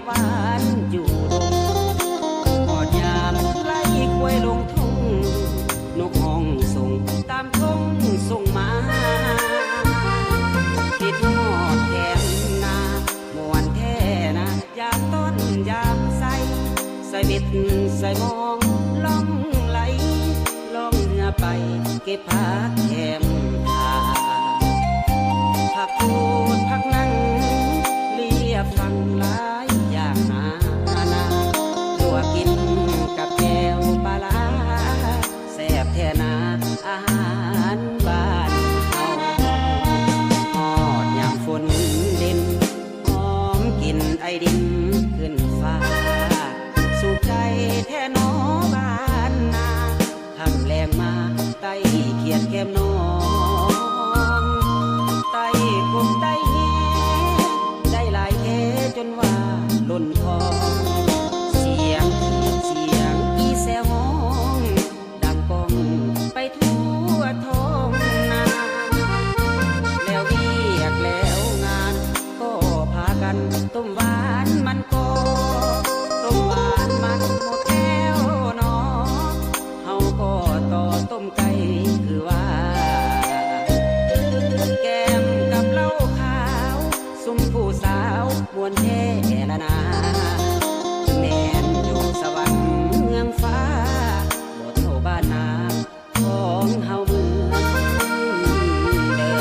หวานอยู่กอดยามไล่ควยลงทุ่งนกห้องส่งตามทุ่งส่งมาคิดฮอดแก้มนามวนแท้นะยามต้นยามใส่เบ็ดใส่มองล่องไหลล่องเรือไปเก็บผักแก้มทาผักพูดผักนั่งเลียฟังหลายอย่างนาตัวกินกับแก้วปลาร้าแซ่บแท้นาอาหารบ้านเฮาฮอดยามฝนเด่นหอมกลิ่นไอดินขึ้นฟ้าสุขใจแท้หนอบ้านนาคำแรงมาไต้เขียดแก้มน้องไต้กบไต้เฮได้หลายเฮจนว่าล้นคอเสียงอีแซวห้องดังก้องไปทั่วท้องนาแล้วเรียกแล้วงานก็พากันต้มหวานมันก็ต้มหวานมันหมดแก้วหนอเฮาก็ต่อต้มไก่คือว่าแก้มกับเหล้าขาวซุ่มผู้สาวมวนแท้ละนาแม่นอยู่สวรรค์เมืองฟ้าบ่เท่าบ้านนาของเฮาเมืองเดิ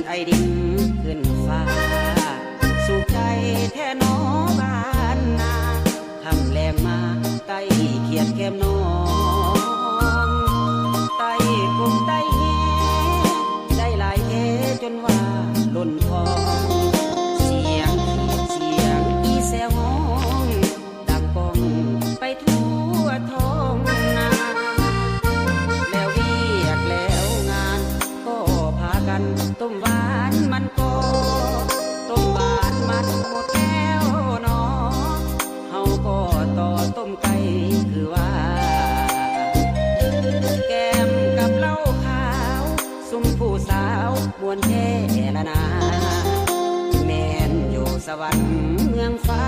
ไอดินขึ้นฟ้าสุขใจแท้หนอบ้านนาคำแรงมาไต้เขียดแก้มน้องไต้กบไต้เฮได้หลายเฮจนว่าล้นคอเสียงอีแซวห้องดังก้องไปทั่วท้องนาแล้วเรียกแล้วงานก็พากันต้มหวานมันก็ต้มหวานมันหมดแก้วหนอเฮาก็ต่อต้มไก่คือว่าแก้มกับเหล้าขาวซุ่มผู้สาวมวนแท้ละนาแม่นอยู่สวรรค์เมืองฟ้า